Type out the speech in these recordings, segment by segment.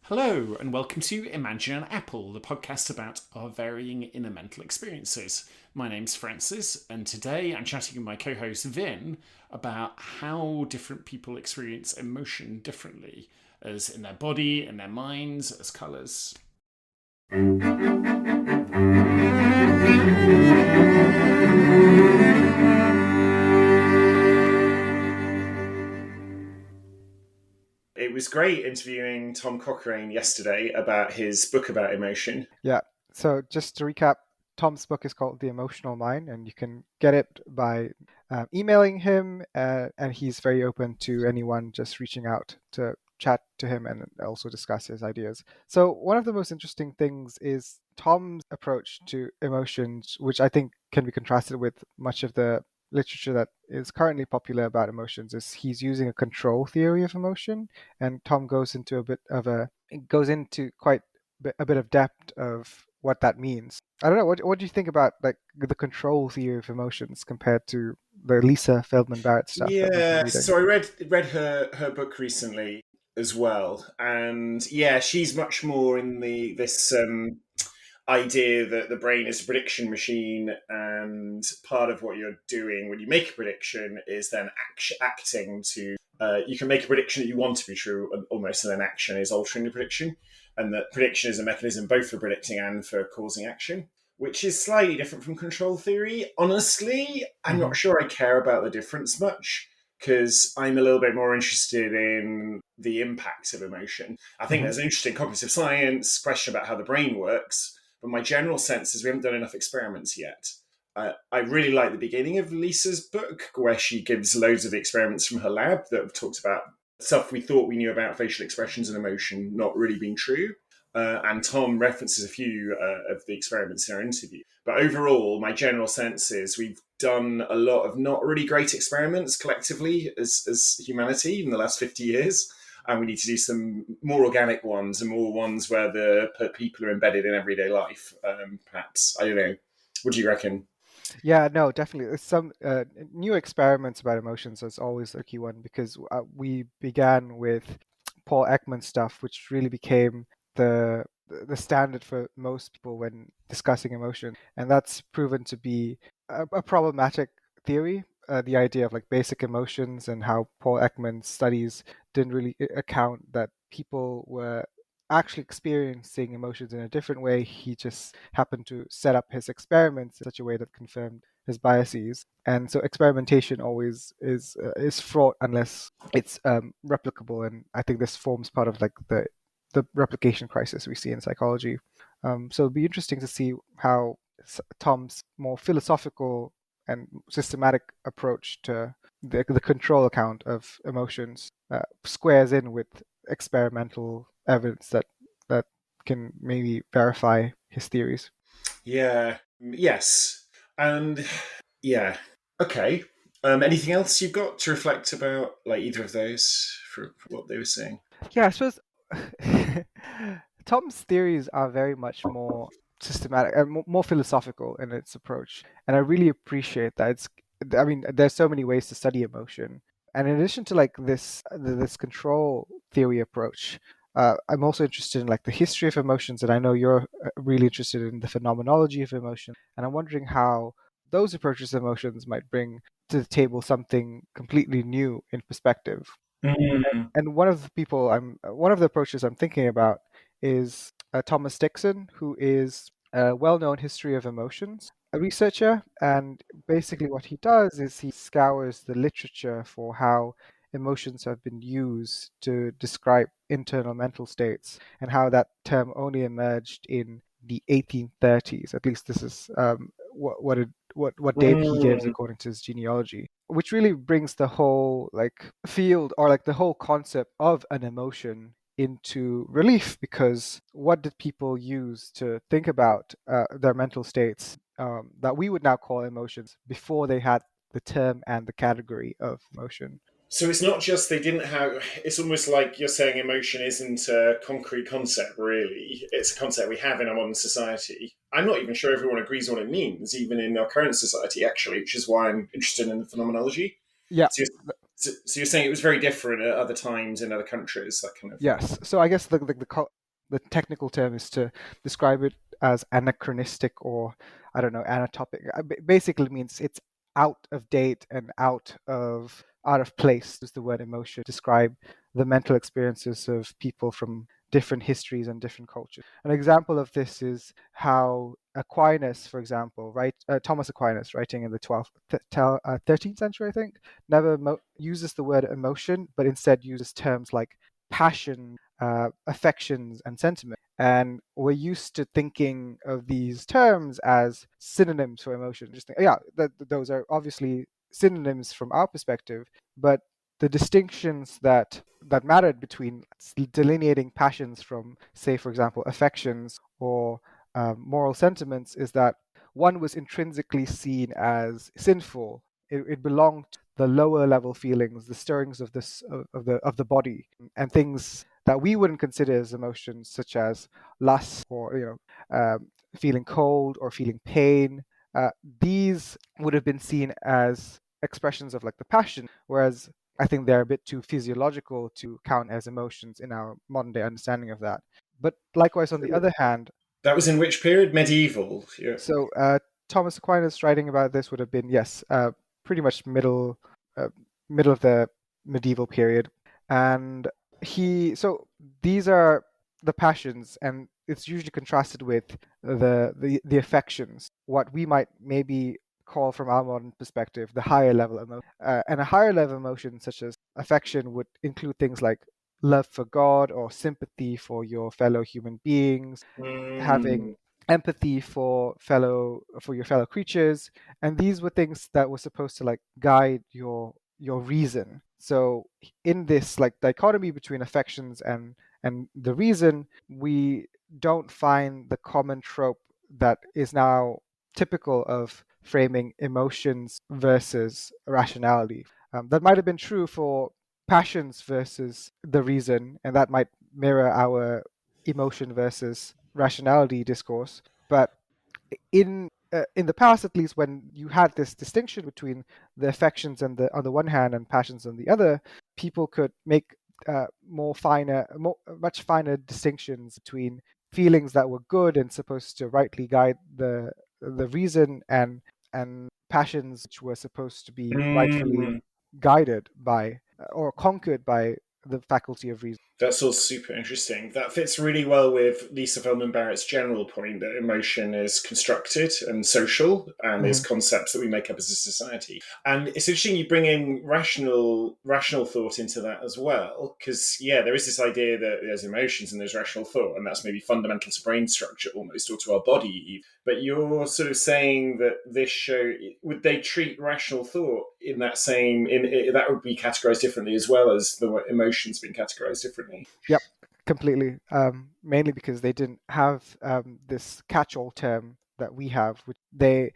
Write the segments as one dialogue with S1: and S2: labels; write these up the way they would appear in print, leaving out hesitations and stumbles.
S1: Hello, and welcome to Imagine an Apple, the podcast about our varying inner mental experiences. My name's Francis, and today I'm chatting with my co host Vynn about how different people experience emotion differently, as in their body, in their minds, as colours. It was great interviewing Tom Cochrane yesterday about his book about emotion.
S2: Yeah. So just to recap, Tom's book is called The Emotional Mind, and you can get it by emailing him, and he's very open to anyone just reaching out to chat to him and also discuss his ideas. So one of the most interesting things is Tom's approach to emotions, which I think can be contrasted with much of the literature that is currently popular about emotions. Is he's using a control theory of emotion, and Tom goes into quite a bit of depth of what that means. I don't know. What do you think about like the control theory of emotions compared to the Lisa Feldman Barrett stuff that we've been
S1: Yeah,
S2: reading?
S1: so I read her book recently as well, and yeah, she's much more in this idea that the brain is a prediction machine, and part of what you're doing when you make a prediction is then acting to. You can make a prediction that you want to be true, almost, and then action is altering the prediction, and that prediction is a mechanism both for predicting and for causing action, which is slightly different from control theory. Honestly, I'm
S2: Hmm.
S1: not sure I care about the difference much because I'm a little bit more interested in the impact of emotion. I think
S2: Hmm.
S1: there's an interesting cognitive science question about how the brain works, but my general sense is we haven't done enough experiments yet. I really like the beginning of Lisa's book, where she gives loads of experiments from her lab that have talked about stuff we thought we knew about facial expressions and emotion not really being true. And Tom references a few of the experiments in our interview. But overall, my general sense is we've done a lot of not really great experiments collectively as humanity in the last 50 years. And we need to do some more organic ones and more ones where the people are embedded in everyday life, perhaps. I don't know. What do you reckon?
S2: Yeah, no, definitely. Some new experiments about emotions is always a key one because we began with Paul Ekman stuff, which really became the the standard for most people when discussing emotion, and that's proven to be a problematic theory. The idea of like basic emotions and how Paul Ekman's studies didn't really account that people were actually experiencing emotions in a different way. He just happened to set up his experiments in such a way that confirmed his biases. And so experimentation always is fraught unless it's replicable. And I think this forms part of like the replication crisis we see in psychology. So it'd be interesting to see how Tom's more philosophical and systematic approach to the control account of emotions squares in with experimental evidence that can maybe verify his theories.
S1: Yeah. Yes. And yeah. Okay. Anything else you've got to reflect about, like either of those, for what they were saying?
S2: Yeah, I suppose Tom's theories are very much more systematic and more philosophical in its approach, and I really appreciate that. I mean, there's so many ways to study emotion, and in addition to like this control theory approach, I'm also interested in like the history of emotions, and I know you're really interested in the phenomenology of emotion, and I'm wondering how those approaches to emotions might bring to the table something completely new in perspective.
S1: Mm.
S2: And one of the approaches I'm thinking about is Thomas Dixon, who is a well-known history of emotions a researcher, and basically what he does is he scours the literature for how emotions have been used to describe internal mental states and how that term only emerged in the 1830s. At least this is what date he gives
S1: Mm.
S2: according to his genealogy, which really brings the whole like field or like the whole concept of an emotion into relief, because what did people use to think about their mental states that we would now call emotions before they had the term and the category of emotion?
S1: So it's not just they didn't have. It's almost like you're saying emotion isn't a concrete concept, really. It's a concept we have in our modern society. I'm not even sure everyone agrees on what it means, even in our current society, actually, which is why I'm interested in the phenomenology.
S2: Yeah,
S1: So So you're saying it was very different at other times in other countries, that kind of thing.
S2: Yes. So I guess the technical term is to describe it as anachronistic, or I don't know, anatopic. Basically means it's out of date and out of place. Is the word emotion describe the mental experiences of people from different histories and different cultures. An example of this is how Aquinas, for example, right? Thomas Aquinas, writing in the 13th century, I think, never uses the word emotion, but instead uses terms like passion, affections, and sentiment. And we're used to thinking of these terms as synonyms for emotion. Just think, yeah, those are obviously synonyms from our perspective, but the distinctions that mattered between delineating passions from, say, for example, affections or moral sentiments is that one was intrinsically seen as sinful. It belonged to the lower level feelings, the stirrings of this of the body, and things that we wouldn't consider as emotions, such as lust or feeling cold or feeling pain. Uh, these would have been seen as expressions of like the passion, whereas I think they're a bit too physiological to count as emotions in our modern day understanding of that. But likewise, on the other hand,
S1: That was in which period? Medieval. Yeah.
S2: so Thomas Aquinas writing about this would have been, yes, pretty much uh, middle of the medieval period, and so these are the passions, and it's usually contrasted with the affections, what we might maybe call from our modern perspective the higher level emotion. And a higher level emotion such as affection would include things like love for God or sympathy for your fellow human beings, having
S1: Mm.
S2: empathy for your fellow creatures, and these were things that were supposed to like guide your reason. So in this like dichotomy between affections and the reason, we don't find the common trope that is now typical of framing emotions versus rationality. That might have been true for passions versus the reason, and that might mirror our emotion versus rationality discourse. But in the past, at least, when you had this distinction between the affections and the on the one hand and passions on the other, people could make much finer distinctions between feelings that were good and supposed to rightly guide the reason, and passions which were supposed to be rightfully
S1: Mm.
S2: guided by or conquered by the faculty of reason.
S1: That's all super interesting. That fits really well with Lisa Feldman Barrett's general point that emotion is constructed and social and is
S2: Mhm.
S1: concepts that we make up as a society. And it's interesting you bring in rational thought into that as well, because yeah, there is this idea that there's emotions and there's rational thought, and that's maybe fundamental to brain structure almost, or to our body. But you're sort of saying that this show, would they treat rational thought in that same in that would be categorized differently as well as the emotions being categorized differently?
S2: Yep, completely. Mainly because they didn't have this catch-all term that we have. Which they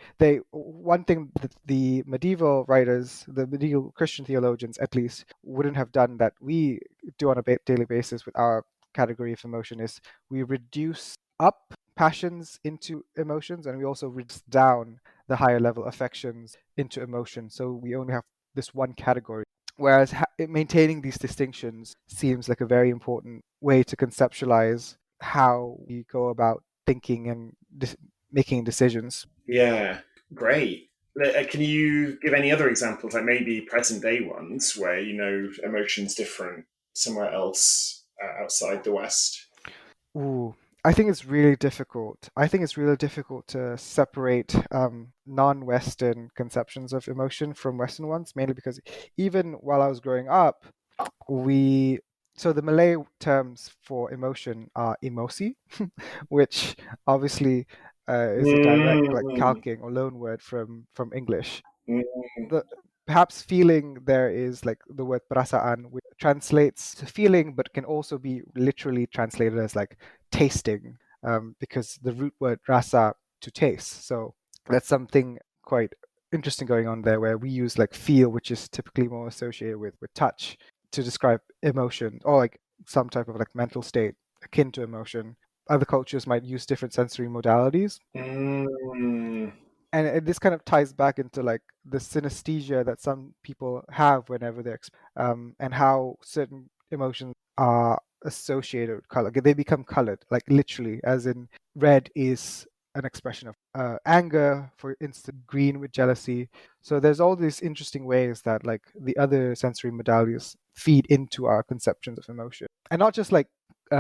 S2: one thing that the medieval writers, the medieval Christian theologians, at least, wouldn't have done that we do on a daily basis with our category of emotion is we reduce up passions into emotions, and we also reduce down the higher level affections into emotions. So we only have this one category. Whereas maintaining these distinctions seems like a very important way to conceptualize how we go about thinking and making decisions.
S1: Yeah, great. Can you give any other examples, like maybe present day ones, where emotions different somewhere else outside the West?
S2: Ooh, I think it's really difficult. I think it's really difficult to separate non-Western conceptions of emotion from Western ones, mainly because even while I was growing up, we so the Malay terms for emotion are emosi, which obviously is a direct like
S1: Mm,
S2: calquing or loan word from English.
S1: mm,
S2: The perhaps feeling there is like the word perasaan, which translates to feeling, but can also be literally translated as like tasting, because the root word rasa to taste. So that's something quite interesting going on there, where we use like feel, which is typically more associated with touch, to describe emotion or like some type of like mental state akin to emotion. Other cultures might use different sensory modalities.
S1: mm.
S2: this kind of ties back into like the synesthesia that some people have whenever and how certain emotions are associated with color. They become colored, like literally, as in red is an expression of anger, for instance, green with jealousy. So there's all these interesting ways that like the other sensory modalities feed into our conceptions of emotion, and not just like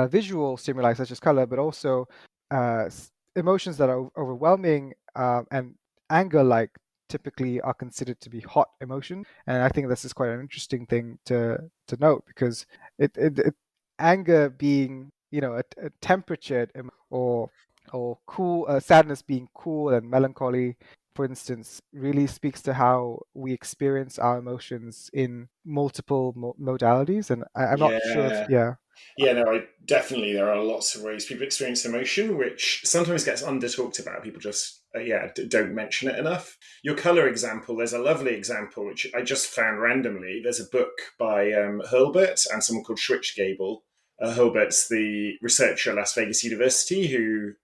S2: visual stimuli such as color, but also emotions that are overwhelming and anger like typically are considered to be hot emotion. And I think this is quite an interesting thing to note, because it anger being, you know, a temperatured or cool, sadness being cool, and melancholy, for instance, really speaks to how we experience our emotions in multiple modalities. And I'm not sure if,
S1: Yeah.
S2: yeah.
S1: Yeah, no, I definitely there are lots of ways people experience emotion, which sometimes gets under talked about. People just don't mention it enough. Your color example, there's a lovely example which I just found randomly. There's a book by Hurlbert and someone called Schwitzgebel. Hurlbert's the researcher at Las Vegas University who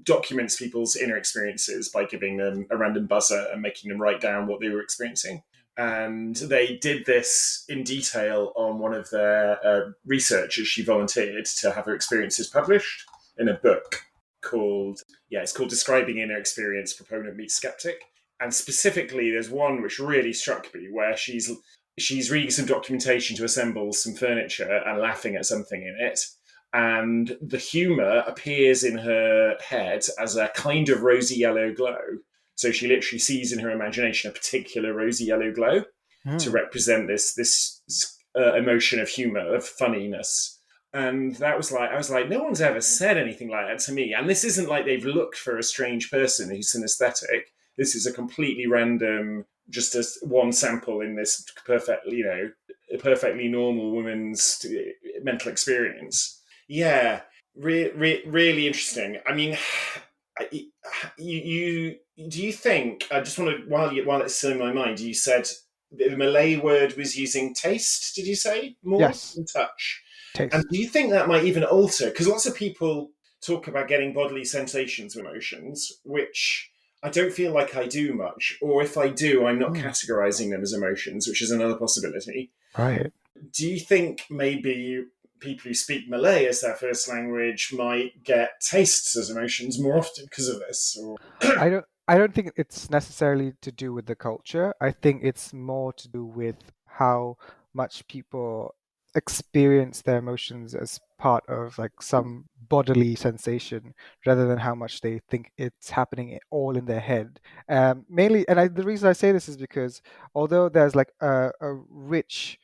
S1: documents people's inner experiences by giving them a random buzzer and making them write down what they were experiencing. And they did this in detail on one of their researchers. She volunteered to have her experiences published in a book called, it's called Describing Inner Experience, Proponent Meets Skeptic. And specifically, there's one which really struck me where she's reading some documentation to assemble some furniture and laughing at something in it. And the humour appears in her head as a kind of rosy yellow glow. So she literally sees in her imagination a particular rosy yellow glow to
S2: Hmm.
S1: represent this emotion of humor, of funniness. And that was like, I was like, no one's ever said anything like that to me. And this isn't like they've looked for a strange person who's synesthetic. This is a completely random, just as one sample in this perfectly normal woman's mental experience. Yeah, really interesting. I mean, do you think? I just want to while it's still in my mind. You said the Malay word was using taste. Did you say more
S2: Yes,
S1: than touch? And
S2: taste.
S1: do you think that might even alter? Because lots of people talk about getting bodily sensations, emotions, which I don't feel like I do much. Or if I do, I'm not
S2: Hmm.
S1: categorizing them as emotions, which is another possibility.
S2: Right.
S1: Do you think maybe people who speak Malay as their first language might get tastes as emotions more often because of this? Or
S2: I don't think it's necessarily to do with the culture. I think it's more to do with how much people experience their emotions as part of like some bodily sensation, rather than how much they think it's happening all in their head. Mainly, and the reason I say this is because although there's like a rich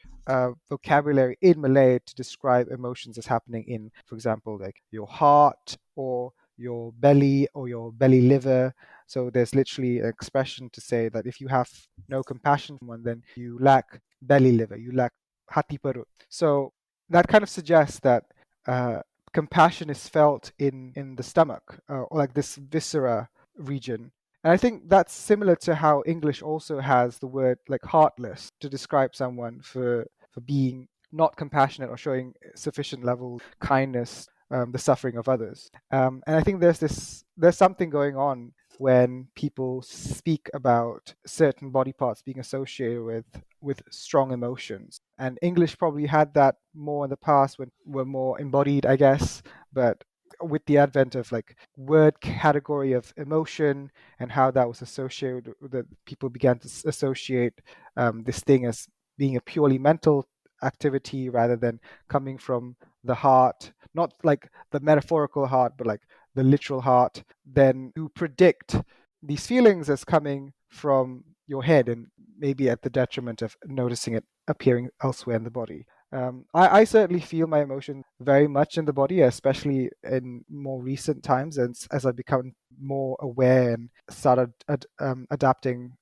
S2: vocabulary in Malay to describe emotions as happening in, for example, like your heart or your belly or your belly liver. So there's literally an expression to say that if you have no compassion for someone, then you lack belly liver, you lack hati perut. So that kind of suggests that uh, compassion is felt in the stomach, or like this viscera region. And I think that's similar to how English also has the word like heartless to describe someone for being not compassionate or showing sufficient level of kindness, the suffering of others. And I think there's something going on when people speak about certain body parts being associated with strong emotions. And English probably had that more in the past when we're more embodied, I guess. But with the advent of like word category of emotion and how that was associated, that people began to associate this thing as being a purely mental activity rather than coming from the heart, not like the metaphorical heart, but like the literal heart, then you predict these feelings as coming from your head, and maybe at the detriment of noticing it appearing elsewhere in the body. I certainly feel my emotions very much in the body, especially in more recent times, and as I've become more aware and started adopting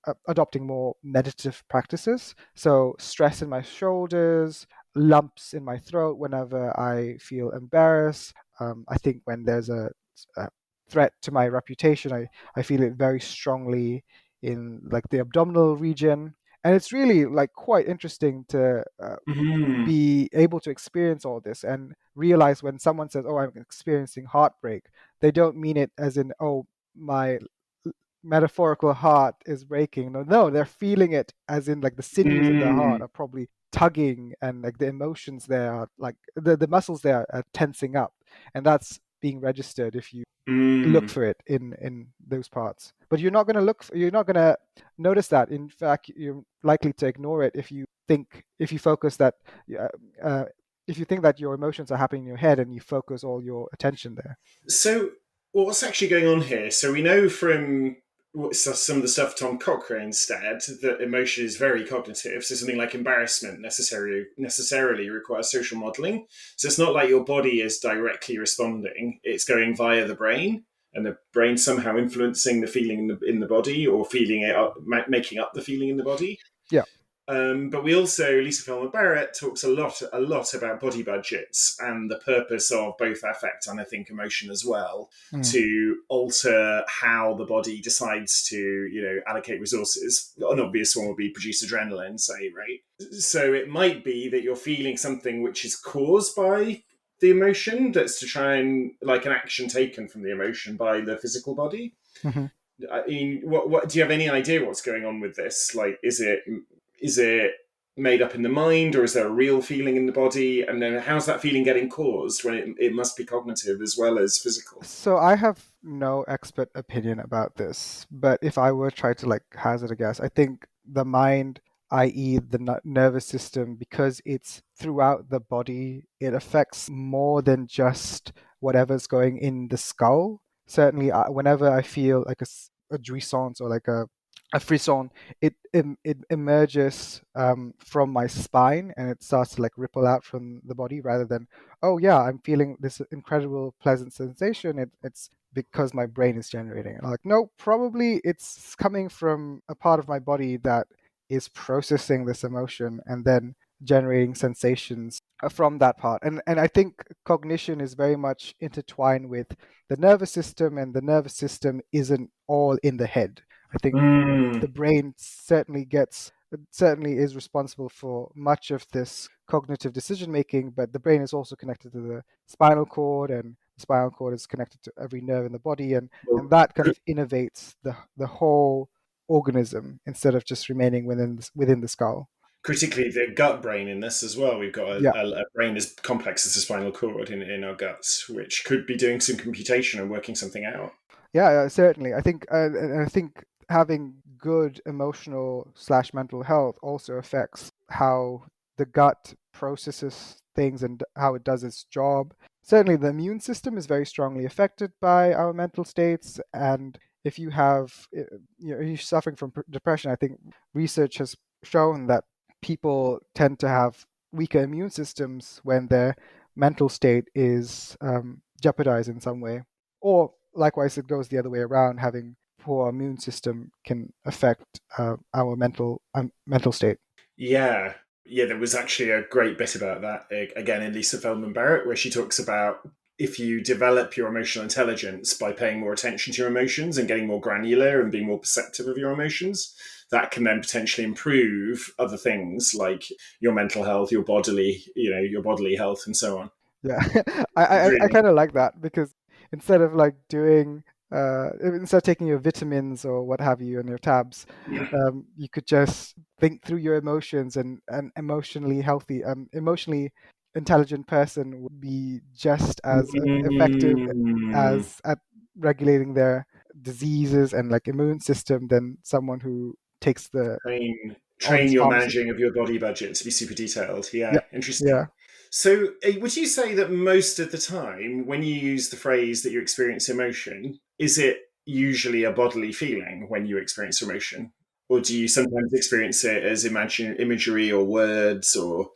S2: more meditative practices. So stress in my shoulders, lumps in my throat whenever I feel embarrassed. I think when there's a threat to my reputation, I feel it very strongly in like the abdominal region. And it's really like quite interesting to
S1: Mhm.
S2: be able to experience all this and realize when someone says, "Oh, I'm experiencing heartbreak," they don't mean it as in, "Oh, my metaphorical heart is breaking. No, no, they're feeling it, as in like the sinews in their heart
S1: Mm,
S2: are probably tugging, and like the emotions there are like the muscles there are tensing up, and that's being registered if you look
S1: mm.
S2: for it in those parts. But you're not going to you're not going to notice that. In fact, you're likely to ignore it if you focus that uh, uh, if you think that your emotions are happening in your head and you focus all your attention there.
S1: So, what's actually going on here? So, we know from some of the stuff Tom Cochrane said that emotion is very cognitive. So, something like embarrassment necessarily requires social modeling. So, it's not like your body is directly responding, it's going via the brain. And the brain somehow influencing the feeling in the body, or feeling it up, making up the feeling in the body.
S2: Yeah.
S1: But we also, Lisa Feldman Barrett talks a lot about body budgets and the purpose of both affect and I think emotion as well,
S2: Mm.
S1: to alter how the body decides to, allocate resources. An obvious one would be produce adrenaline, say, right? So it might be that you're feeling something which is caused by the emotion, that's to try and like an action taken from the emotion by the physical body.
S2: Hmm.
S1: I mean, what do you have any idea what's going on with this? Like, is it made up in the mind, or is there a real feeling in the body? And then how's that feeling getting caused when it must be cognitive as well as physical?
S2: So I have no expert opinion about this, but if I were to try to like hazard a guess, I think the mind, i.e., the nervous system, because it's throughout the body, it affects more than just whatever's going in the skull. Certainly, whenever I feel like a jouissance or like a frisson, it emerges from my spine, and it starts to like ripple out from the body rather than, oh yeah, I'm feeling this incredible pleasant sensation. It's because my brain is generating it. Like, no, probably it's coming from a part of my body that is processing this emotion and then generating sensations from that part. And I think cognition is very much intertwined with the nervous system, and the nervous system isn't all in the head. I think the
S1: Mm.
S2: brain certainly is responsible for much of this cognitive decision making, but the brain is also connected to the spinal cord, and the spinal cord is connected to every nerve in the body, and
S1: Well,
S2: that kind of innovates the whole organism instead of just remaining within the skull.
S1: critically, the gut brain in this as well. We've got
S2: Yeah.
S1: a brain as complex as the spinal cord in our guts, which could be doing some computation and working something out.
S2: Yeah, certainly. I think having good emotional slash mental health also affects how the gut processes things and how it does its job. Certainly, the immune system is very strongly affected by our mental states, and if you have, you're suffering from depression, I think research has shown that people tend to have weaker immune systems when their mental state is jeopardized in some way. Or likewise, it goes the other way around. Having poor immune system can affect our mental state.
S1: Yeah. Yeah, there was actually a great bit about that, again, in Lisa Feldman Barrett, where she talks about if you develop your emotional intelligence by paying more attention to your emotions and getting more granular and being more perceptive of your emotions, that can then potentially improve other things like your mental health, your bodily health, and so on.
S2: Yeah, I
S1: Really?
S2: kind of like that, because instead of like doing instead of taking your vitamins or what have you and your tabs, you could just think through your emotions, and an emotionally intelligent person would be just as effective
S1: Mm.
S2: as at regulating their diseases and like immune system than someone who takes the all
S1: Train
S2: these
S1: your
S2: pharmacy.
S1: managing of your body budget to be super detailed.
S2: Yeah,
S1: Yeah, interesting.
S2: yeah.
S1: So, would you say that most of the time, when you use the phrase that you experience emotion, is it usually a bodily feeling when you experience emotion, or do you sometimes experience it as imagery or words or?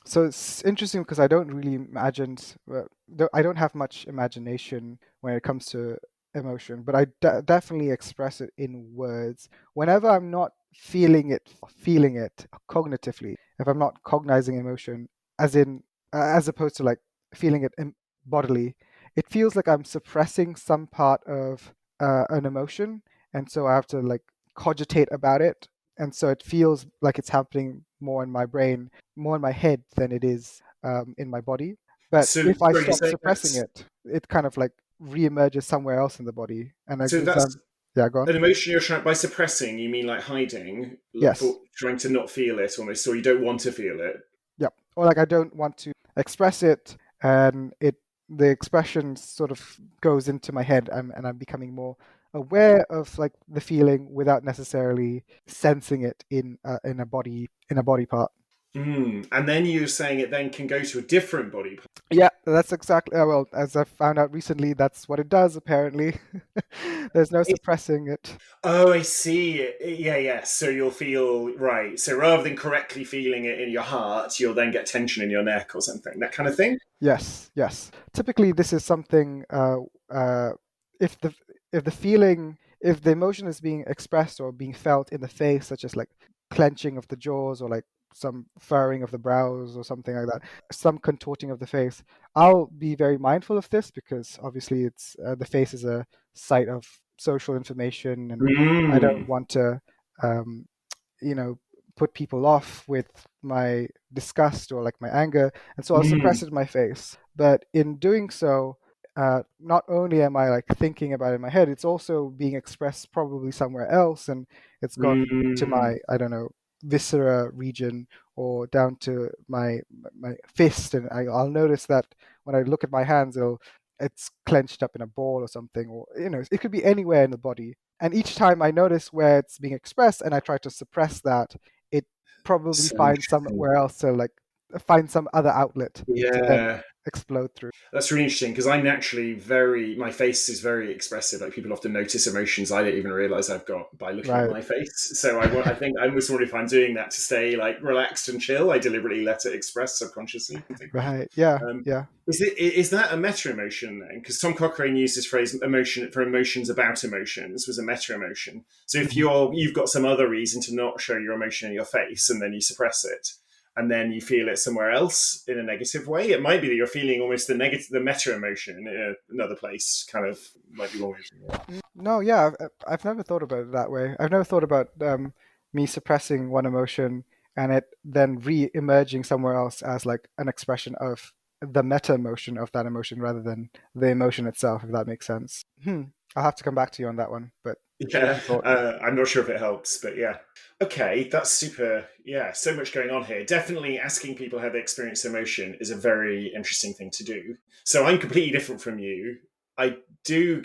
S2: So it's interesting because I don't really imagine, I don't have much imagination when it comes to emotion, but I definitely express it in words. Whenever I'm not feeling it cognitively, if I'm not cognizing emotion, as opposed to like feeling it bodily, it feels like I'm suppressing some part of an emotion, and so I have to like cogitate about it, and so it feels like it's happening more in my brain, more in my head than it is in my body. But
S1: So,
S2: if I
S1: sorry, you're
S2: stop
S1: saying
S2: suppressing it, it kind of like reemerges somewhere else in the body, and like
S1: so
S2: this,
S1: that's
S2: Yeah, go on.
S1: An emotion you're trying by suppressing, you mean like hiding,
S2: Yes.
S1: for trying to not feel it almost, or you don't want to feel it.
S2: Yep. Or like I don't want to express it, and the expression sort of goes into my head, and I'm becoming more aware of like the feeling without necessarily sensing it in a body part.
S1: And then you're saying it then can go to a different body part.
S2: Yeah, that's exactly. Well, as I found out recently, that's what it does. Apparently, there's no suppressing it.
S1: Oh, I see. Yeah, yeah. So you'll feel right. So rather than correctly feeling it in your heart, you'll then get tension in your neck or something. That kind of thing.
S2: Yes, yes. Typically, this is something. If the if the feeling, if the emotion is being expressed or being felt in the face, such as like clenching of the jaws or like some furrowing of the brows or something like that, some contorting of the face, I'll be very mindful of this because obviously it's the face is a site of social information, and I don't
S1: Mm,
S2: want to. Um, you know, put people off with my disgust or like my anger, and so I'll suppress
S1: mm,
S2: it in my face. But in doing so, not only am I like thinking about it in my head, it's also being expressed probably somewhere else, and it's gone to
S1: mm,
S2: my, I don't know, viscera region or down to my fist, and I'll notice that when I look at my hands, it's clenched up in a ball or something, or it could be anywhere in the body. And each time I notice where it's being expressed and I try to suppress that, it probably
S1: so
S2: finds
S1: interesting.
S2: somewhere else to like find some other outlet to then
S1: Yeah.
S2: explode through.
S1: That's really interesting because I'm naturally my face is very expressive. Like people often notice emotions I don't even realize I've got by looking at
S2: Right.
S1: my face. So I think I almost wonder if I'm doing that to stay like relaxed and chill. I deliberately let it express subconsciously.
S2: Right. Yeah.
S1: Um,
S2: Yeah.
S1: is that a meta emotion then? Because Tom Cochrane used this phrase "emotion for emotions about emotions" was a meta emotion. So if
S2: Mhm.
S1: you've got some other reason to not show your emotion in your face, and then you suppress it, and then you feel it somewhere else in a negative way, it might be that you're feeling almost the meta emotion in another place. Kind of might be one way of thinking about
S2: No, yeah, I've never thought about it that way. I've never thought about me suppressing one emotion and it then re-emerging somewhere else as like an expression of the meta emotion of that emotion rather than the emotion itself, if that makes sense. I'll have to come back to you on that one, but food
S1: Yeah,
S2: for thought.
S1: I'm not sure if it helps, but yeah. Okay, that's super. Yeah, so much going on here. Definitely asking people how they experience emotion is a very interesting thing to do. So I'm completely different from you. I do.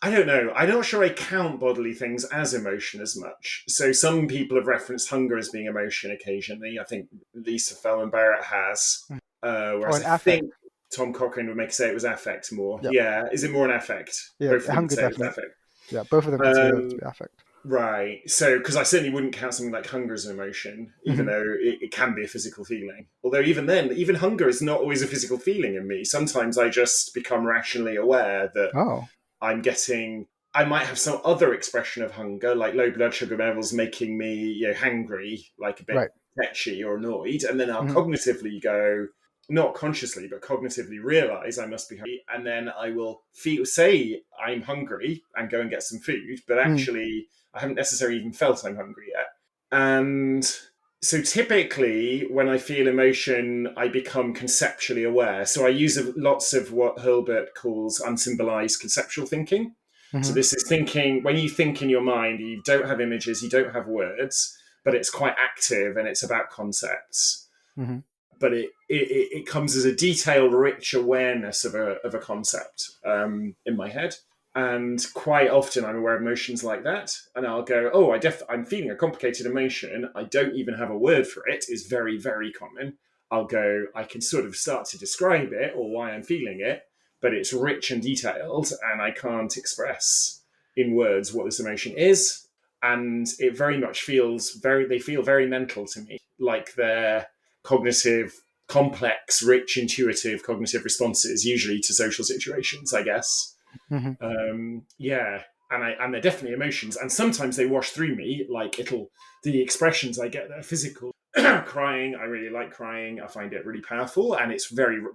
S1: I don't know. I'm not sure I count bodily things as emotion as much. So some people have referenced hunger as being emotion occasionally. I think Lisa Feldman Barrett has,
S2: Mhm. Or
S1: whereas
S2: an
S1: I
S2: affect.
S1: think Tom Cochrane would make say it was affect more.
S2: Yep.
S1: Yeah, is it more an affect?
S2: Yeah,
S1: Both of them would
S2: hunger
S1: say it was
S2: definitely.
S1: affect.
S2: Yeah, both of them consider that to
S1: Um,
S2: be affect.
S1: right. So, because I certainly wouldn't count something like hunger as an emotion, even
S2: Hmm.
S1: though it can be a physical feeling. Although, even then, even hunger is not always a physical feeling in me. Sometimes I just become rationally aware that
S2: Oh,
S1: I'm getting. I might have some other expression of hunger, like low blood sugar levels making me, hangry, like a bit
S2: right.
S1: tetchy or annoyed, and then I'll
S2: Hmm.
S1: cognitively go, not consciously, but cognitively realize I must be hungry, and then I will say I'm hungry and go and get some food, but
S2: Mm.
S1: actually I haven't necessarily even felt I'm hungry yet. And so typically when I feel emotion, I become conceptually aware. So I use lots of what Hurlbut calls unsymbolized conceptual thinking. So
S2: Hmm.
S1: this is thinking, when you think in your mind, you don't have images, you don't have words, but it's quite active and it's about concepts.
S2: Hmm.
S1: But it comes as a detailed, rich awareness of a concept in my head. And quite often I'm aware of emotions like that. And I'll go, oh, I'm feeling a complicated emotion. I don't even have a word for it, is very, very common. I'll go, I can sort of start to describe it or why I'm feeling it, but it's rich and detailed and I can't express in words what this emotion is. And it very much they feel very mental to me, like they're cognitive, complex, rich, intuitive cognitive responses, usually to social situations, I guess.
S2: Hmm.
S1: Yeah, and they're definitely emotions, and sometimes they wash through me. Like the expressions I get that are physical. Crying, I really like crying. I find it really powerful, and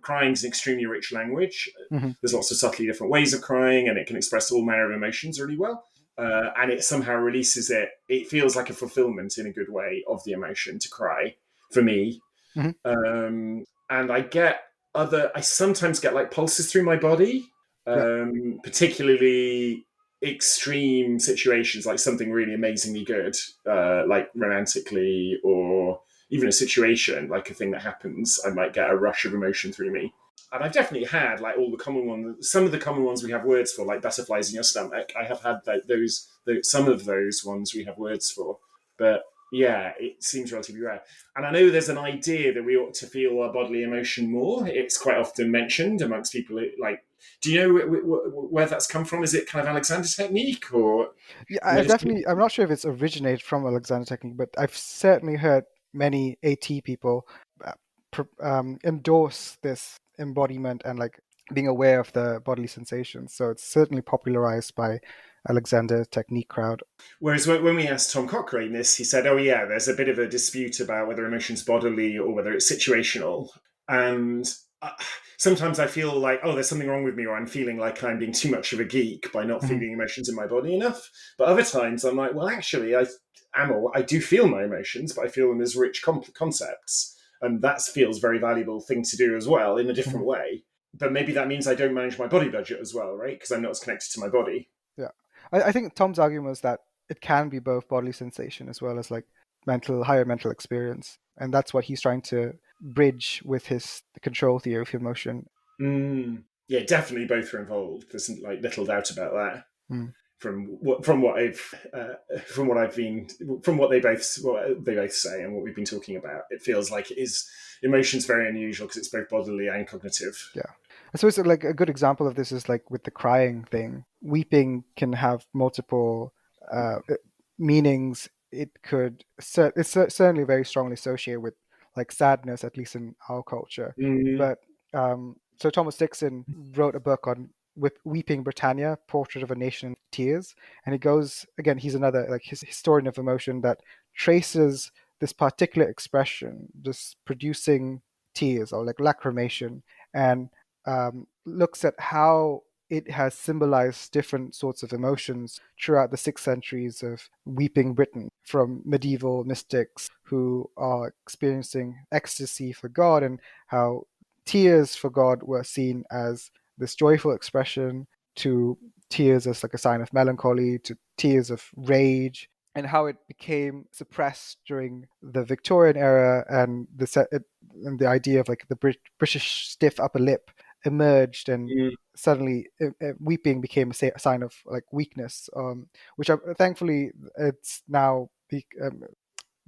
S1: crying is an extremely rich language.
S2: Hmm.
S1: There's lots of subtly different ways of crying, and it can express all manner of emotions really well. And it somehow releases it. It feels like a fulfillment in a good way of the emotion to cry for me.
S2: Hmm.
S1: And I sometimes get like pulses through my body,
S2: Yeah.
S1: particularly extreme situations, like something really amazingly good, like romantically, or even a situation, like a thing that happens, I might get a rush of emotion through me. And I've definitely had like all the common ones, some of the common ones we have words for, like butterflies in your stomach. I have had those some of those ones we have words for, but yeah, it seems relatively rare. And I know there's an idea that we ought to feel our bodily emotion more. It's quite often mentioned amongst people. Like, do you know where that's come from? Is it kind of Alexander technique or
S2: Yeah,
S1: meditation?
S2: I'm not sure if it's originated from Alexander technique, but I've certainly heard many AT people uh, endorse this embodiment and like being aware of the bodily sensations. So it's certainly popularized by Alexander technique crowd.
S1: Whereas when we asked Tom Cochrane this, he said, "Oh yeah, there's a bit of a dispute about whether emotion's bodily or whether it's situational." And sometimes I feel like, oh, there's something wrong with me, or I'm feeling like I'm being too much of a geek by not
S2: Mhm.
S1: feeling emotions in my body enough. But other times I'm like, well, actually, I do feel my emotions, but I feel them as rich concepts, and that feels a very valuable thing to do as well in a
S2: Mhm.
S1: different way. But maybe that means I don't manage my body budget as well, right? Because I'm not as connected to my body.
S2: Yeah, I think Tom's argument was that it can be both bodily sensation as well as like higher mental experience, and that's what he's trying to bridge with his control theory of emotion.
S1: Yeah, definitely both are involved. There's like little doubt about that.
S2: Mm.
S1: From what I've been from what they both say and what we've been talking about, it feels like it is emotions very unusual because it's both bodily and cognitive.
S2: Yeah. I suppose like a good example of this is like with the crying thing. Weeping can have multiple meanings. It could certainly very strongly associated with like sadness, at least in our culture.
S1: Mm,
S2: But so Thomas Dixon wrote a book on with Weeping Britannia, Portrait of a Nation in Tears, and he goes again. He's another like his historian of emotion that traces this particular expression, just producing tears or like lacrimation, and looks at how it has symbolized different sorts of emotions throughout the 6 centuries of weeping Britain, from medieval mystics who are experiencing ecstasy for God, and how tears for God were seen as this joyful expression, to tears as like a sign of melancholy, to tears of rage, and how it became suppressed during the Victorian era, and and the idea of like the British stiff upper lip emerged, and
S1: mm,
S2: suddenly weeping became a sign of like weakness, which thankfully it's now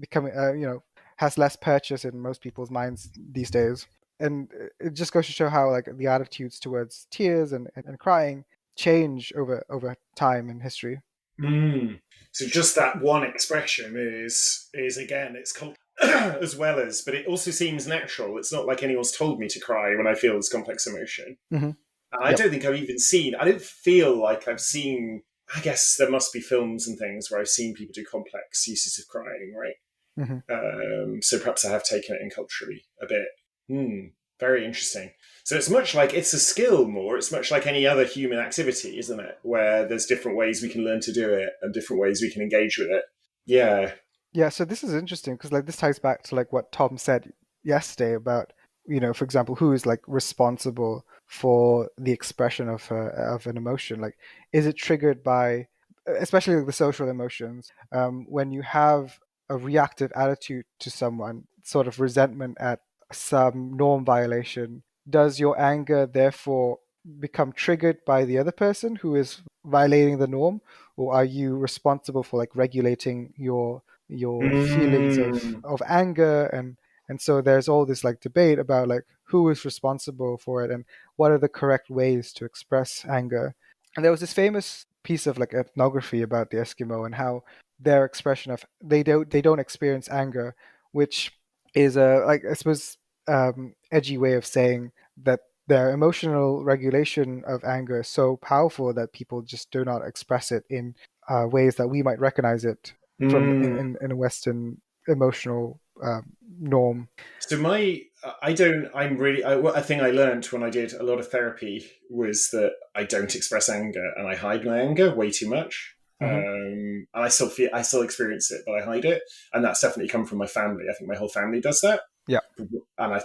S2: becoming has less purchase in most people's minds these days. And it just goes to show how like the attitudes towards tears and crying change over time in history.
S1: mm. So just that one expression is again it's called as well as, but it also seems natural. It's not like anyone's told me to cry when I feel this complex emotion.
S2: Hmm.
S1: And I
S2: Yep.
S1: don't think I've even seen. I don't feel like I've seen. I guess there must be films and things where I've seen people do complex uses of crying, right?
S2: Hmm.
S1: So perhaps I have taken it in culturally a bit. Very interesting. So it's much like it's a skill more. It's much like any other human activity, isn't it? Where there's different ways we can learn to do it and different ways we can engage with it. Yeah.
S2: Yeah, so this is interesting because like this ties back to like what Tom said yesterday about, for example, who is like responsible for the expression of an emotion. Like, is it triggered by, especially like the social emotions, when you have a reactive attitude to someone, sort of resentment at some norm violation? Does your anger therefore become triggered by the other person who is violating the norm, or are you responsible for like regulating your feelings
S1: Mm,
S2: of anger? And so there's all this like debate about like who is responsible for it and what are the correct ways to express anger. And there was this famous piece of like ethnography about the Eskimo and how their expression of they don't experience anger, which is a like I suppose edgy way of saying that their emotional regulation of anger is so powerful that people just do not express it in ways that we might recognize it from
S1: mm.
S2: in a Western emotional norm.
S1: So I don't, I'm really, a thing I learned when I did a lot of therapy was that I don't express anger and I hide my anger way too much.
S2: Hmm.
S1: And I still experience it, but I hide it. And that's definitely come from my family. I think my whole family does that.
S2: Yeah.
S1: And I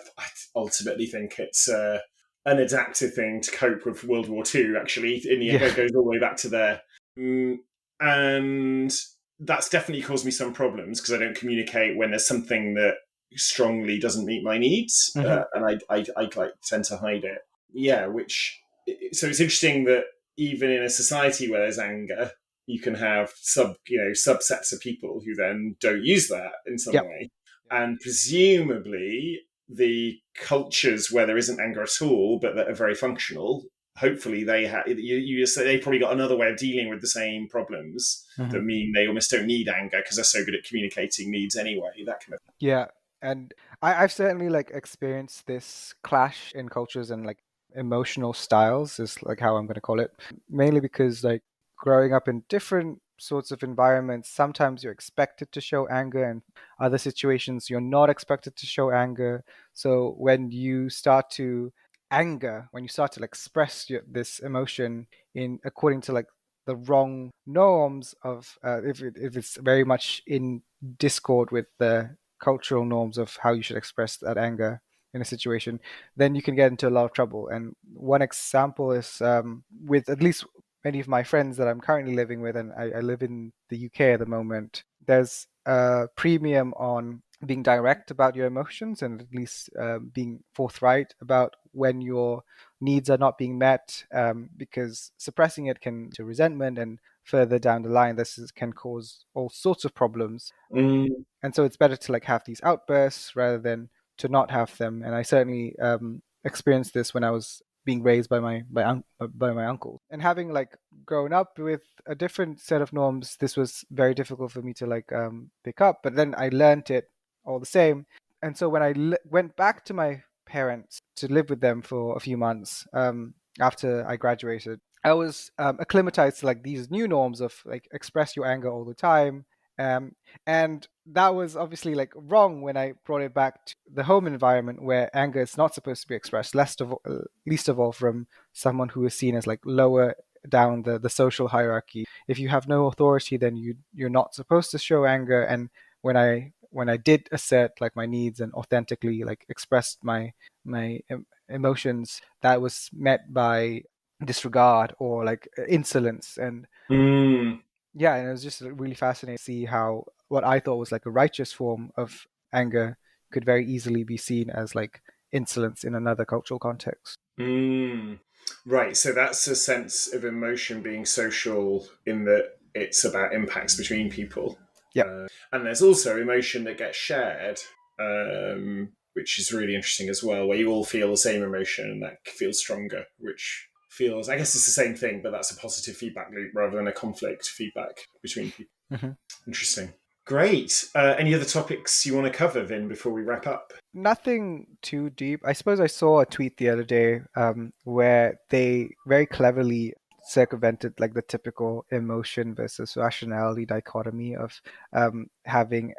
S1: ultimately think it's an adaptive thing to cope with World War II, actually. In the end,
S2: Yeah.
S1: it goes all the way back to there. And that's definitely caused me some problems because I don't communicate when there's something that strongly doesn't meet my needs,
S2: Hmm.
S1: and I like tend to hide it. Yeah, which so it's interesting that even in a society where there's anger, you can have subsets of people who then don't use that in some
S2: Yep.
S1: way, and presumably the cultures where there isn't anger at all but that are very functional, hopefully they have you say they probably got another way of dealing with the same problems
S2: Hmm.
S1: that mean they almost don't need anger because they're so good at communicating needs anyway, that kind of.
S2: Yeah, and I've certainly like experienced this clash in cultures and like emotional styles is like how I'm going to call it. Mainly because like growing up in different sorts of environments, sometimes you're expected to show anger, and other situations you're not expected to show anger. So when you start to like express this emotion in according to like the wrong norms of if it's very much in discord with the cultural norms of how you should express that anger in a situation, then you can get into a lot of trouble. And one example is with at least many of my friends that I'm currently living with, and I live in the UK at the moment. There's a premium on being direct about your emotions and at least being forthright about when your needs are not being met, because suppressing it can to resentment, and further down the line, can cause all sorts of problems.
S1: Mm,
S2: And so it's better to like have these outbursts rather than to not have them. And I certainly experienced this when I was being raised by by my uncle, and having like grown up with a different set of norms. This was very difficult for me to like pick up, but then I learned it all the same. And so when I went back to my parents to live with them for a few months after I graduated, I was acclimatized to like these new norms of like express your anger all the time. Um, and that was obviously like wrong when I brought it back to the home environment where anger is not supposed to be expressed, least of all from someone who is seen as like lower down the social hierarchy. If you have no authority, then you're not supposed to show anger. And when I did assert like my needs and authentically like expressed my emotions, that was met by disregard or like insolence. And
S1: mm,
S2: yeah, and it was just really fascinating to see how what I thought was like a righteous form of anger could very easily be seen as like insolence in another cultural context.
S1: mm. Right, so that's a sense of emotion being social in that it's about impacts between people.
S2: Yep.
S1: And there's also emotion that gets shared, which is really interesting as well, where you all feel the same emotion and that feels stronger, which feels, I guess it's the same thing, but that's a positive feedback loop rather than a conflict feedback between people.
S2: Hmm.
S1: Interesting. Great. Any other topics you want to cover, Vin, before we wrap up?
S2: Nothing too deep. I suppose I saw a tweet the other day where they very cleverly circumvented like the typical emotion versus rationality dichotomy of having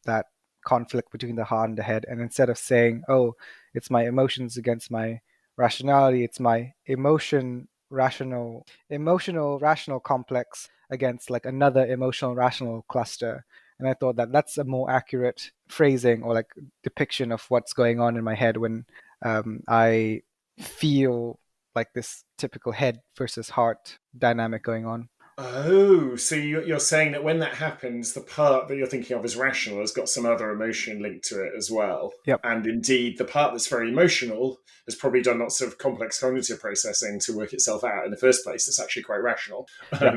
S2: that conflict between the heart and the head. And instead of saying, "Oh, it's my emotions against my rationality," it's my emotional rational complex against like another emotional rational cluster. And I thought that that's a more accurate phrasing or like depiction of what's going on in my head when I feel like this typical head versus heart dynamic going on.
S1: Oh, so you're saying that when that happens, the part that you're thinking of as rational has got some other emotion linked to it as well.
S2: Yep.
S1: And indeed, the part that's very emotional has probably done lots of complex cognitive processing to work itself out in the first place. It's actually quite rational.
S2: Yep.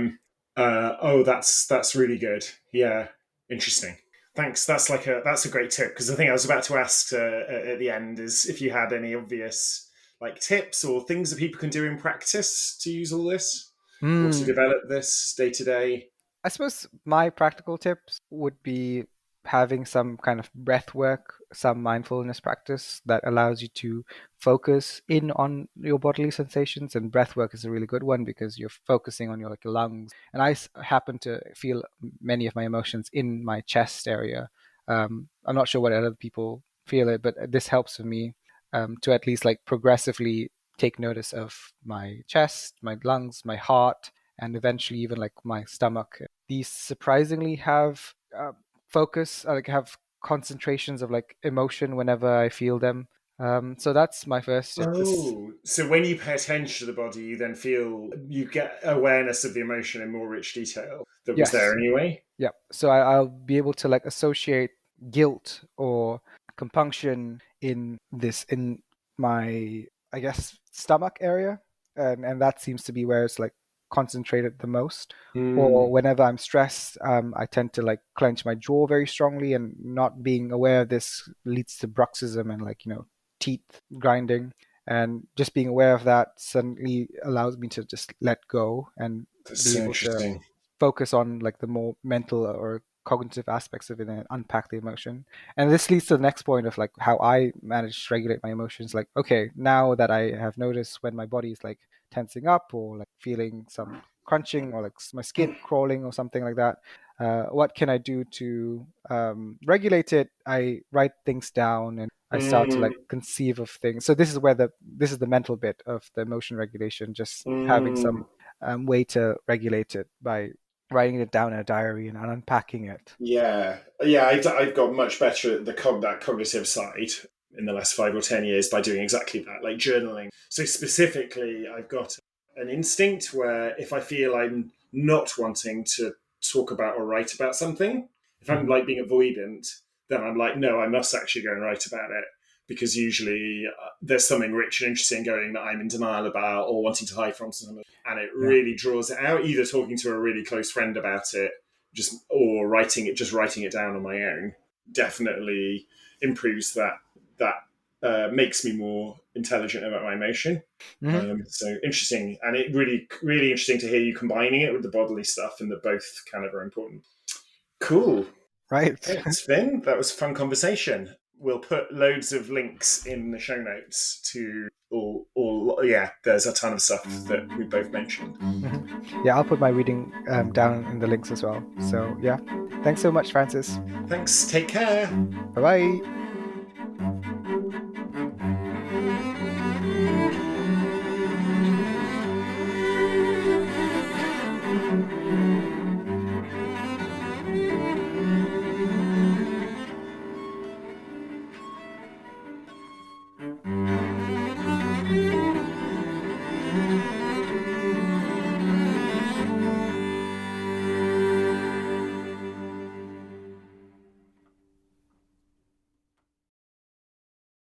S1: Oh, that's really good. Yeah, interesting. Thanks. That's a great tip because the thing I was about to ask at the end is if you had any obvious like tips or things that people can do in practice to use all this or to
S2: Mm.
S1: develop this day to day.
S2: I suppose my practical tips would be having some kind of breath work, some mindfulness practice that allows you to focus in on your bodily sensations. And breath work is a really good one because you're focusing on your like lungs. And happen to feel many of my emotions in my chest area. I'm not sure what other people feel it, but this helps for me to at least like progressively take notice of my chest, my lungs, my heart, and eventually even like my stomach. These surprisingly have focus, like have concentrations of like emotion whenever I feel them. So that's my first tip.
S1: Oh, so when you pay attention to the body, you then feel you get awareness of the emotion in more rich detail that was there
S2: Yes.
S1: anyway.
S2: Yeah. So I'll be able to like associate guilt or compunction in my, I guess, stomach area, and that seems to be where it's like concentrated the most. Or
S1: Mm,
S2: whenever I'm stressed, I tend to like clench my jaw very strongly, and not being aware of this leads to bruxism and like teeth grinding. And just being aware of that suddenly allows me to just let go and
S1: that's
S2: be
S1: so
S2: able to
S1: interesting.
S2: focus on like the more mental or cognitive aspects of it and unpack the emotion. And this leads to the next point of like how I manage to regulate my emotions. Like, okay, now that I have noticed when my body is like tensing up or like feeling some crunching or like my skin crawling or something like that, what can I do to regulate it? I write things down and I start to
S1: Mm,
S2: like conceive of things. So this is the mental bit of the emotion regulation, just having some
S1: mm.
S2: way to regulate it by writing it down in a diary and unpacking it.
S1: Yeah, yeah. I've got much better at that cognitive side in the last 5 or 10 years by doing exactly that, like journaling. So specifically, I've got an instinct where if I feel I'm not wanting to talk about or write about something, if I'm
S2: Hmm.
S1: like being avoidant, then I'm like, no, I must actually go and write about it because usually there's something rich and interesting going that I'm in denial about or wanting to hide from someone, and it
S2: Yeah.
S1: really draws it out. Either talking to a really close friend about it just or writing it down on my own definitely improves that makes me more intelligent about my emotion.
S2: Hmm.
S1: So interesting, and it really interesting to hear you combining it with the bodily stuff, and that both kind of are important. Cool.
S2: Right.
S1: Thanks, Vin. That was a fun conversation. We'll put loads of links in the show notes to all yeah, there's a ton of stuff that we both mentioned.
S2: Mhm. Yeah, I'll put my reading down in the links as well. So yeah, thanks so much, Francis.
S1: Thanks, take care.
S2: Bye bye.